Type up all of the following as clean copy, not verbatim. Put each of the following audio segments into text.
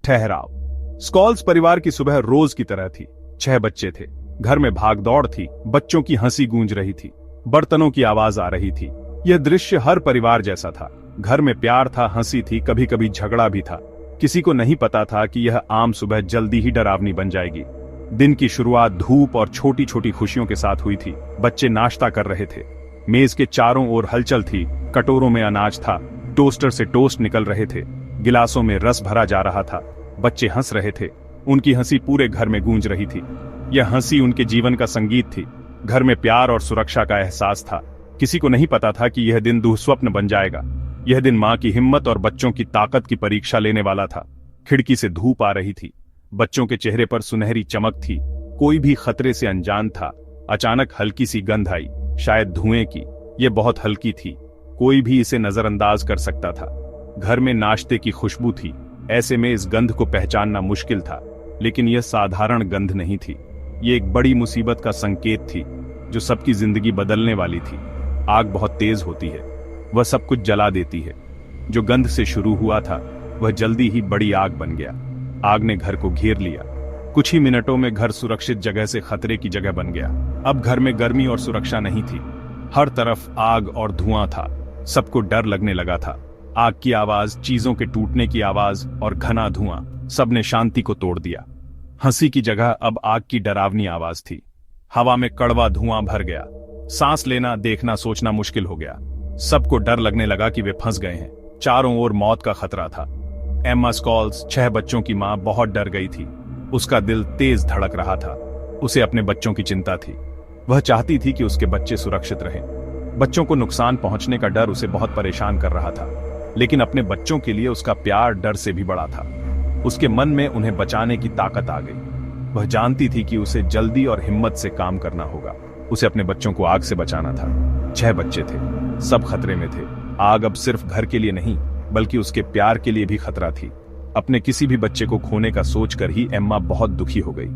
ठहराव। स्कॉल्स परिवार की सुबह रोज की तरह थी। 6 बच्चे थे। घर में भागदौड़ थी, बच्चों की हंसी गूंज रही थी, बर्तनों की आवाज आ रही थी। यह दृश्य हर परिवार जैसा था। घर में प्यार था, हंसी थी, कभी कभी झगड़ा भी था। किसी को नहीं पता था कि यह आम सुबह जल्दी ही डरावनी बन जाएगी। दिन की शुरुआत धूप और छोटी छोटी खुशियों के साथ हुई थी। बच्चे नाश्ता कर रहे थे। मेज के चारों ओर हलचल थी। कटोरों में अनाज था, टोस्टर से टोस्ट निकल रहे थे, गिलासों में रस भरा जा रहा था। बच्चे हंस रहे थे। उनकी हंसी पूरे घर में गूंज रही थी। यह हंसी उनके जीवन का संगीत थी। घर में प्यार और सुरक्षा का एहसास था। किसी को नहीं पता था कि यह दिन दुःस्वप्न बन जाएगा। यह दिन मां की हिम्मत और बच्चों की ताकत की परीक्षा लेने वाला था। खिड़की से धूप आ रही थी। बच्चों के चेहरे पर सुनहरी चमक थी। कोई भी खतरे से अनजान था। अचानक हल्की सी गंध आई, शायद धुएं की। यह बहुत हल्की थी, कोई भी इसे नजरअंदाज कर सकता था। घर में नाश्ते की खुशबू थी। ऐसे में इस गंध को पहचानना मुश्किल था, लेकिन यह साधारण गंध नहीं थी। यह एक बड़ी मुसीबत का संकेत थी, जो सबकी जिंदगी बदलने वाली थी। आग बहुत तेज होती है, वह सब कुछ जला देती है। जो गंध से शुरू हुआ था, वह जल्दी ही बड़ी आग बन गया। आग ने घर को घेर लिया। कुछ ही मिनटों में घर सुरक्षित जगह से खतरे की जगह बन गया। अब घर में गर्मी और सुरक्षा नहीं थी। हर तरफ आग और धुआं था। सबको डर लगने लगा था। आग की आवाज, चीजों के टूटने की आवाज और घना धुआं, सबने शांति को तोड़ दिया। हंसी की जगह अब आग की डरावनी आवाज थी। हवा में कड़वा धुआं भर गया। सांस लेना, देखना, सोचना मुश्किल हो गया। सबको डर लगने लगा कि वे फंस गए हैं। चारों ओर मौत का खतरा था। एम्मा स्कॉल्स, 6 बच्चों की मां, बहुत डर गई थी। उसका दिल तेज धड़क रहा था। उसे अपने बच्चों की चिंता थी। वह चाहती थी कि उसके बच्चे सुरक्षित रहें। बच्चों को नुकसान पहुंचने का डर उसे बहुत परेशान कर रहा था, लेकिन अपने बच्चों के लिए उसका प्यार डर से भी बड़ा था। उसके मन में उन्हें बचाने की ताकत आ गई। वह जानती थी कि उसे जल्दी और हिम्मत से काम करना होगा। उसे अपने बच्चों को आग से बचाना था। 6 बच्चे थे, सब खतरे में थे। आग अब सिर्फ घर के लिए नहीं, बल्कि उसके प्यार के लिए भी खतरा थी। अपने किसी भी बच्चे को खोने का सोचकर ही एम्मा बहुत दुखी हो गई।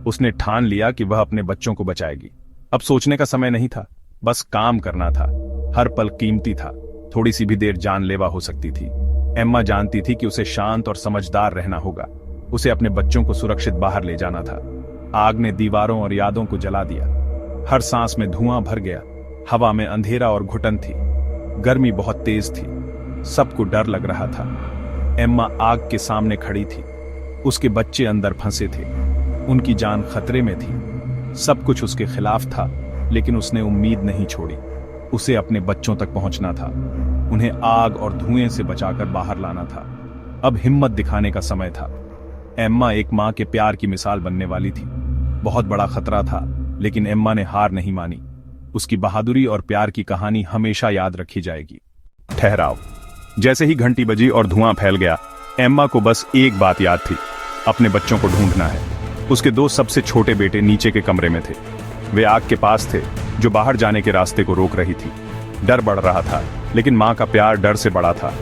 उसने ठान लिया कि वह अपने बच्चों को बचाएगी। अब सोचने का समय नहीं था, बस काम करना था। हर पल कीमती था। थोड़ी सी भी देर जानलेवा हो सकती थी। एम्मा जानती थी कि उसे शांत और समझदार रहना होगा। उसे अपने बच्चों को सुरक्षित बाहर ले जाना था। आग ने दीवारों और यादों को जला दिया। हर सांस में धुआं भर गया। हवा में अंधेरा और घुटन थी। गर्मी बहुत तेज थी। सबको डर लग रहा था। एम्मा आग के सामने खड़ी थी। उसके बच्चे अंदर फंसे थे। उनकी जान खतरे में थी। सब कुछ उसके खिलाफ था, लेकिन उसने उम्मीद नहीं छोड़ी। उसे अपने बच्चों तक पहुंचना था। उन्हें आग और धुएं से बचाकर बाहर लाना था। अब हिम्मत दिखाने का समय था। एम्मा एक मां के प्यार की मिसाल बनने वाली थी। बहुत बड़ा खतरा था, लेकिन एम्मा ने हार नहीं मानी। उसकी बहादुरी और प्यार की कहानी हमेशा याद रखी जाएगी। ठहराव। जैसे ही घंटी बजी और धुआं फैल गया, एम्मा को बस एक बात याद थी, अपने बच्चों को ढूंढना है। उसके 2 सबसे छोटे बेटे नीचे के कमरे में थे। वे आग के पास थे, जो बाहर जाने के रास्ते को रोक रही थी। डर बढ़ रहा था, लेकिन मां का प्यार डर से बड़ा था।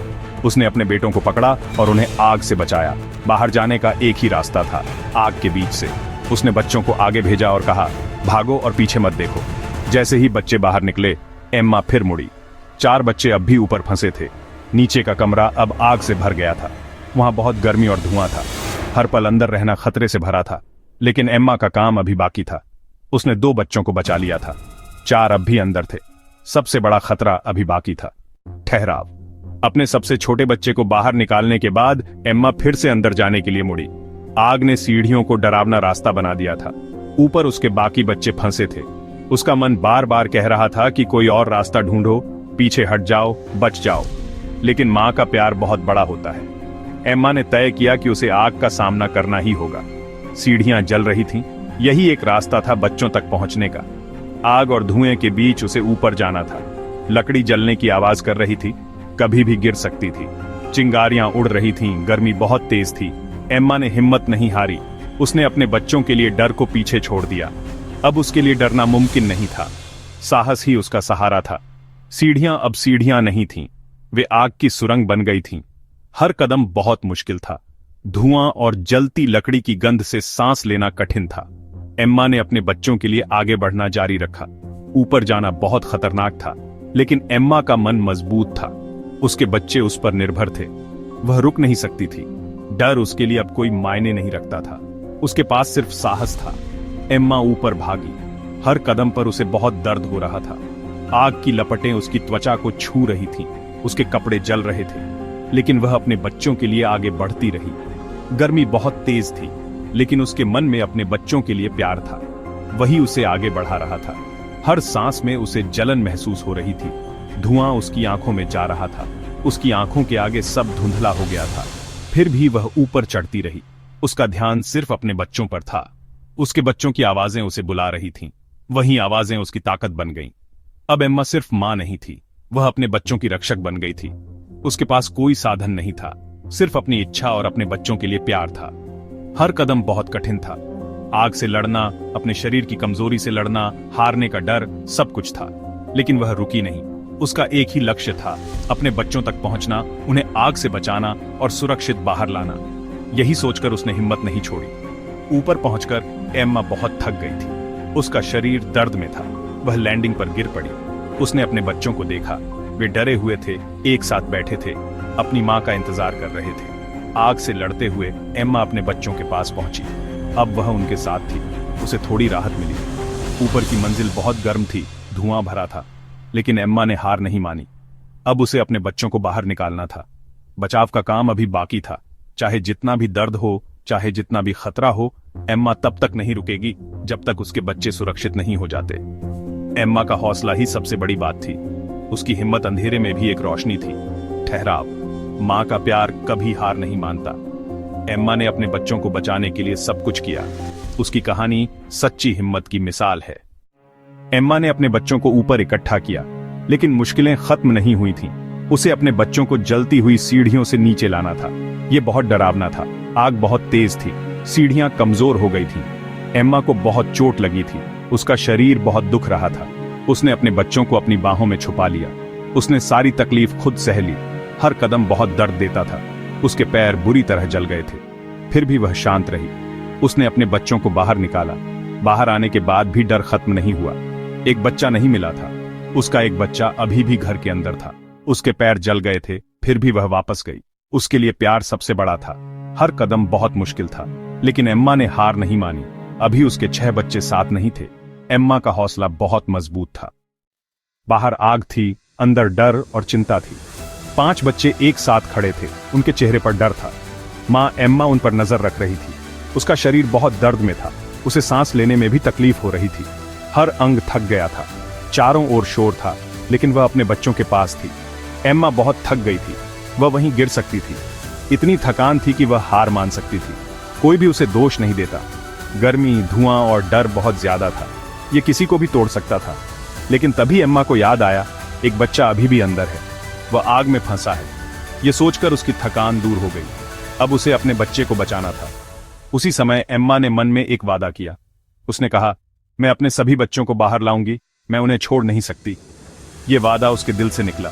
उसने अपने बेटों को पकड़ा और उन्हें आग से बचाया। बाहर जाने का एक ही रास्ता था, आग के बीच से। उसने बच्चों को आगे भेजा और कहा, भागो और पीछे मत देखो। जैसे ही बच्चे बाहर निकले, एम्मा फिर मुड़ी। 4 बच्चे अब भी ऊपर फंसे थे। नीचे का कमरा अब आग से भर गया था। वहां बहुत गर्मी और धुआं था। हर पल अंदर रहना खतरे से भरा था, लेकिन एम्मा का काम अभी बाकी था। उसने 2 बच्चों को बचा लिया था। 4 अब भी अंदर थे। सबसे बड़ा खतरा अभी बाकी था। ठहराव। अपने सबसे छोटे बच्चे को बाहर निकालने के बाद एम्मा फिर से अंदर जाने के लिए मुड़ी। आग ने सीढ़ियों को डरावना रास्ता बना दिया था। ऊपर उसके बाकी बच्चे फंसे थे। उसका मन बार बार कह रहा था कि कोई और रास्ता ढूंढो, पीछे हट जाओ, बच जाओ। लेकिन मां का प्यार बहुत बड़ा होता है। एम्मा ने तय किया कि उसे आग का सामना करना ही होगा। सीढ़ियां जल रही थीं। यही एक रास्ता था बच्चों तक पहुंचने का। आग और धुएं के बीच उसे ऊपर जाना था। लकड़ी जलने की आवाज कर रही थी, कभी भी गिर सकती थी। चिंगारियां उड़ रही थीं, गर्मी बहुत तेज थी। एम्मा ने हिम्मत नहीं हारी। उसने अपने बच्चों के लिए डर को पीछे छोड़ दिया। अब उसके लिए डरना मुमकिन नहीं था। साहस ही उसका सहारा था। सीढ़ियां अब सीढ़ियां नहीं थीं, वे आग की सुरंग बन गई थीं। हर कदम बहुत मुश्किल था। धुआं और जलती लकड़ी की गंध से सांस लेना कठिन था। एम्मा ने अपने बच्चों के लिए आगे बढ़ना जारी रखा। ऊपर जाना बहुत खतरनाक था, लेकिन एम्मा का मन मजबूत था। उसके बच्चे उस पर निर्भर थे। वह रुक नहीं सकती थी। डर उसके लिए अब कोई मायने नहीं रखता था। उसके पास सिर्फ साहस था। एम्मा ऊपर भागी। हर कदम पर उसे बहुत दर्द हो रहा था। आग की लपटें उसकी त्वचा को छू रही थीं। उसके कपड़े जल रहे थे, लेकिन वह अपने बच्चों के लिए आगे बढ़ती रही। गर्मी बहुत तेज थी, लेकिन उसके मन में अपने बच्चों के लिए प्यार था। वही उसे आगे बढ़ा रहा था। हर सांस में उसे जलन महसूस हो रही थी। धुआं उसकी आंखों में जा रहा था। उसकी आंखों के आगे सब धुंधला हो गया था। फिर भी वह ऊपर चढ़ती रही। उसका ध्यान सिर्फ अपने बच्चों पर था। उसके बच्चों की आवाजें उसे बुला रही थीं। वही आवाजें उसकी ताकत बन गईं। अब एम्मा सिर्फ मां नहीं थी, वह अपने बच्चों की रक्षक बन गई थी। उसके पास कोई साधन नहीं था, सिर्फ अपनी इच्छा और अपने बच्चों के लिए प्यार था। हर कदम बहुत कठिन था। आग से लड़ना, अपने शरीर की कमजोरी से लड़ना, हारने का डर, सब कुछ था। लेकिन वह रुकी नहीं। उसका एक ही लक्ष्य था, अपने बच्चों तक पहुंचना, उन्हें आग से बचाना और सुरक्षित बाहर लाना। यही सोचकर उसने हिम्मत नहीं छोड़ी। ऊपर पहुंचकर एम्मा बहुत थक गई थी। उसका शरीर दर्द में था। वह लैंडिंग पर गिर पड़ी। उसने अपने बच्चों को देखा। वे डरे हुए थे, एक साथ बैठे थे, अपनी मां का इंतजार कर रहे थे। आग से लड़ते हुए एम्मा अपने बच्चों के पास पहुंची। अब वह उनके साथ थी। उसे थोड़ी राहत मिली। ऊपर की मंजिल बहुत गर्म थी, धुआं भरा था, लेकिन एम्मा ने हार नहीं मानी। अब उसे अपने बच्चों को बाहर निकालना था। बचाव का काम अभी बाकी था। चाहे जितना भी दर्द हो, चाहे जितना भी खतरा हो, एम्मा तब तक नहीं रुकेगी जब तक उसके बच्चे सुरक्षित नहीं हो जाते। एम्मा का हौसला ही सबसे बड़ी बात थी। उसकी हिम्मत अंधेरे में भी एक रोशनी थी। ठहराव। मां का प्यार कभी हार नहीं मानता। एम्मा ने अपने बच्चों को बचाने के लिए सब कुछ किया। उसकी कहानी सच्ची हिम्मत की मिसाल है। एम्मा ने अपने बच्चों को ऊपर इकट्ठा किया, लेकिन मुश्किलें खत्म नहीं हुई थीं। उसे अपने बच्चों को जलती हुई सीढ़ियों से नीचे लाना था। यह बहुत डरावना था। आग बहुत तेज थी। सीढ़ियां कमजोर हो गई थीं। एम्मा को बहुत चोट लगी थी। उसका शरीर बहुत दुख रहा था। उसने अपने बच्चों को अपनी बाहों में छुपा लिया। उसने सारी तकलीफ खुद सह ली। हर कदम बहुत दर्द देता था। उसके पैर बुरी तरह जल गए थे। फिर भी वह शांत रही। उसने अपने बच्चों को बाहर निकाला। बाहर आने के बाद भी डर खत्म नहीं हुआ। एक बच्चा नहीं मिला था। उसका एक बच्चा अभी भी घर के अंदर था। उसके पैर जल गए थे, फिर भी वह वापस गई। उसके लिए प्यार सबसे बड़ा था। हर कदम बहुत मुश्किल था, लेकिन एम्मा ने हार नहीं मानी। अभी उसके 6 बच्चे साथ नहीं थे। एम्मा का हौसला बहुत मजबूत था। बाहर आग थी, अंदर डर और चिंता थी। 5 बच्चे एक साथ खड़े थे। उनके चेहरे पर डर था। मां एम्मा उन पर नजर रख रही थी। उसका शरीर बहुत दर्द में था। उसे सांस लेने में भी तकलीफ हो रही थी। हर अंग थक गया था। चारों ओर शोर था, लेकिन वह अपने बच्चों के पास थी। एम्मा बहुत थक गई थी। वह वहीं गिर सकती थी। इतनी थकान थी कि वह हार मान सकती थी। कोई भी उसे दोष नहीं देता। गर्मी, धुआं और डर बहुत ज्यादा था। यह किसी को भी तोड़ सकता था। लेकिन तभी एम्मा को याद आया, एक बच्चा अभी भी अंदर है। वह आग में फंसा है। यह सोचकर उसकी थकान दूर हो गई। अब उसे अपने बच्चे को बचाना था। उसी समय एम्मा ने मन में एक वादा किया। उसने कहा, मैं अपने सभी बच्चों को बाहर लाऊंगी। मैं उन्हें छोड़ नहीं सकती। यह वादा उसके दिल से निकला।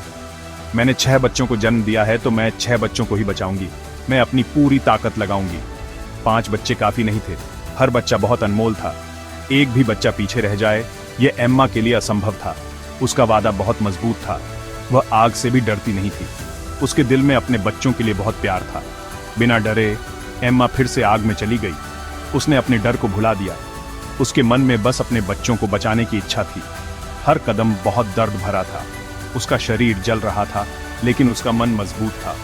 मैंने 6 बच्चों को जन्म दिया है, तो मैं 6 बच्चों को ही बचाऊंगी। मैं अपनी पूरी ताकत लगाऊंगी। 5 बच्चे काफी नहीं थे। हर बच्चा बहुत अनमोल था। एक भी बच्चा पीछे रह जाए, यह एम्मा के लिए असंभव था। उसका वादा बहुत मजबूत था। वह आग से भी डरती नहीं थी। उसके दिल में अपने बच्चों के लिए बहुत प्यार था। बिना डरे एम्मा फिर से आग में चली गई। उसने अपने डर को भुला दिया। उसके मन में बस अपने बच्चों को बचाने की इच्छा थी। हर कदम बहुत दर्द भरा था। उसका शरीर जल रहा था, लेकिन उसका मन मजबूत था।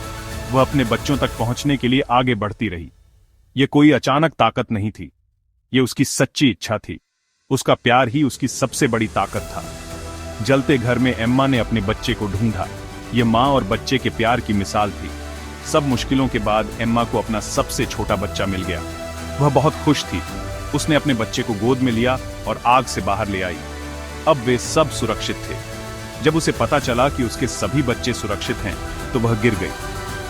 वह अपने बच्चों तक पहुंचने के लिए आगे बढ़ती रही। यह कोई अचानक ताकत नहीं थी। यह उसकी सच्ची इच्छा थी। उसका प्यार ही उसकी सबसे बड़ी ताकत था। जलते घर में एम्मा ने अपने बच्चे को ढूंढा। यह मां और बच्चे के प्यार की मिसाल थी। सब मुश्किलों के बाद एम्मा को अपना सबसे छोटा बच्चा मिल गया। वह बहुत खुश थी। उसने अपने बच्चे को गोद में लिया और आग से बाहर ले आई। अब वे सब सुरक्षित थे। जब उसे पता चला कि उसके सभी बच्चे सुरक्षित हैं, तो वह गिर गई।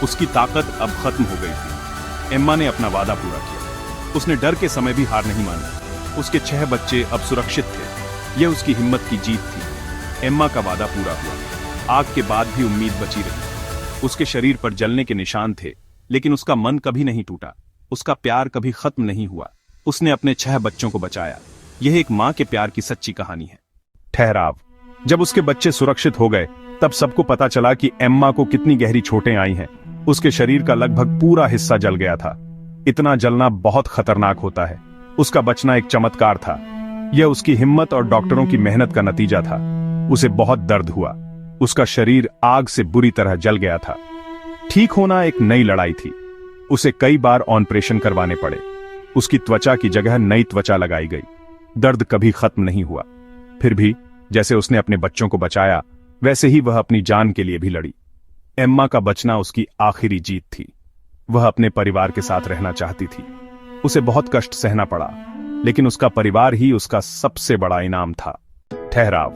उसकी ताकत अब खत्म हो गई थी। एम्मा ने अपना वादा पूरा किया। उसने डर के समय भी हार नहीं मानी। उसके 6 बच्चे अब सुरक्षित थे। यह उसकी हिम्मत की जीत थी। एम्मा का वादा पूरा हुआ। आग के बाद भी उम्मीद बची रही। उसके शरीर पर जलने के निशान थे, लेकिन उसका मन कभी नहीं टूटा। उसका प्यार कभी खत्म नहीं हुआ। उसने अपने 6 बच्चों को बचाया। यह एक मां के प्यार की सच्ची कहानी है। ठहराव। जब उसके बच्चे सुरक्षित हो गए, तब सबको पता चला कि एम्मा को कितनी गहरी चोटें आई हैं। उसके शरीर का लगभग पूरा हिस्सा जल गया था। इतना जलना बहुत खतरनाक होता है। उसका बचना एक चमत्कार था। यह उसकी हिम्मत और डॉक्टरों की मेहनत का नतीजा था। उसे बहुत दर्द हुआ। उसका शरीर आग से बुरी तरह जल गया था। ठीक होना एक नई लड़ाई थी। उसे कई बार ऑपरेशन करवाने पड़े। उसकी त्वचा की जगह नई त्वचा लगाई गई। दर्द कभी खत्म नहीं हुआ। फिर भी जैसे उसने अपने बच्चों को बचाया, वैसे ही वह अपनी जान के लिए भी लड़ी। एम्मा का बचना उसकी आखिरी जीत थी। वह अपने परिवार के साथ रहना चाहती थी। उसे बहुत कष्ट सहना पड़ा, लेकिन उसका परिवार ही उसका सबसे बड़ा इनाम था। ठहराव।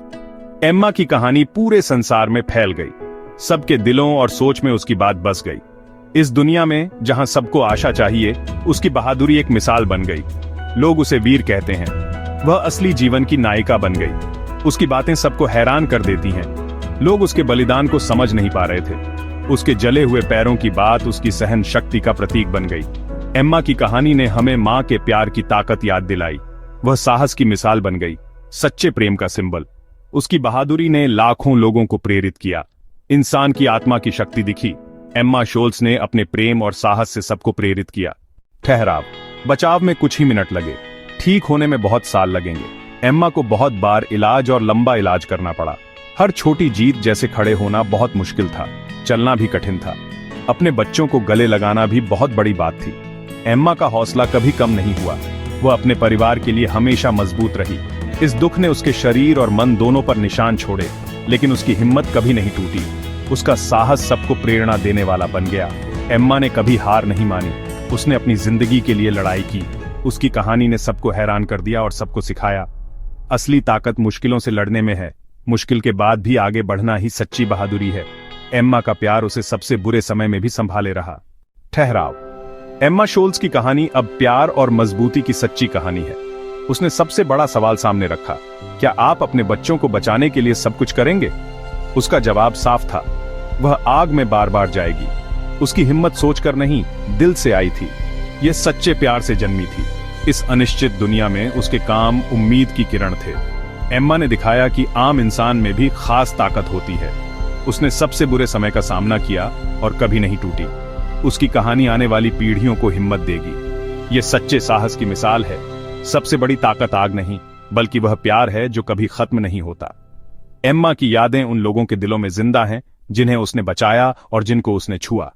एम्मा की कहानी पूरे संसार में फैल गई। सबके दिलों और सोच में उसकी बात बस गई। इस दुनिया में जहां सबको आशा चाहिए, उसकी बहादुरी एक मिसाल बन गई। लोग उसे वीर कहते हैं। वह असली जीवन की नायिका बन गई। उसकी बातें सबको हैरान कर देती हैं। लोग उसके बलिदान को समझ नहीं पा रहे थे। उसके जले हुए पैरों की बात उसकी सहन शक्ति का प्रतीक बन गई। एम्मा की कहानी ने हमें मां के प्यार की ताकत याद दिलाई। वह साहस की मिसाल बन गई, सच्चे प्रेम का सिंबल। उसकी बहादुरी ने लाखों लोगों को प्रेरित किया। इंसान की आत्मा की शक्ति दिखी। एम्मा शोल्स ने अपने प्रेम और साहस से सबको प्रेरित किया। ठहराव। बचाव में कुछ ही मिनट लगे, ठीक होने में बहुत साल लगेंगे। एम्मा को बहुत बार इलाज और लंबा इलाज करना पड़ा। हर छोटी जीत जैसे खड़े होना बहुत मुश्किल था। चलना भी कठिन था। अपने बच्चों को गले लगाना भी बहुत बड़ी बात थी। एम्मा का हौसला कभी कम नहीं हुआ। वह अपने परिवार के लिए हमेशा मजबूत रही। इस दुख ने उसके शरीर और मन दोनों पर निशान छोड़े, लेकिन उसकी हिम्मत कभी नहीं टूटी। उसका साहस सबको प्रेरणा देने वाला बन गया। एम्मा ने कभी हार नहीं मानी। उसने अपनी जिंदगी के लिए लड़ाई की। उसकी कहानी ने सबको हैरान कर दिया और सबको सिखाया, असली ताकत मुश्किलों से लड़ने में है। मुश्किल के बाद भी आगे बढ़ना ही सच्ची बहादुरी है। एम्मा का प्यार उसे सबसे बुरे समय में भी संभाले रहा। ठहराव। एम्मा शोल्स की कहानी अब प्यार और मजबूती की सच्ची कहानी है। उसने सबसे बड़ा सवाल सामने रखा, क्या आप अपने बच्चों को बचाने के लिए सब कुछ करेंगे? उसका जवाब साफ था, वह आग में बार बार जाएगी। उसकी हिम्मत सोचकर नहीं, दिल से आई थी। यह सच्चे प्यार से जन्मी थी। इस अनिश्चित दुनिया में उसके काम उम्मीद की किरण थे। एम्मा ने दिखाया कि आम इंसान में भी खास ताकत होती है। उसने सबसे बुरे समय का सामना किया और कभी नहीं टूटी। उसकी कहानी आने वाली पीढ़ियों को हिम्मत देगी। यह सच्चे साहस की मिसाल है। सबसे बड़ी ताकत आग नहीं, बल्कि वह प्यार है जो कभी खत्म नहीं होता। एम्मा की यादें उन लोगों के दिलों में जिंदा हैं जिन्हें उसने बचाया और जिनको उसने छुआ।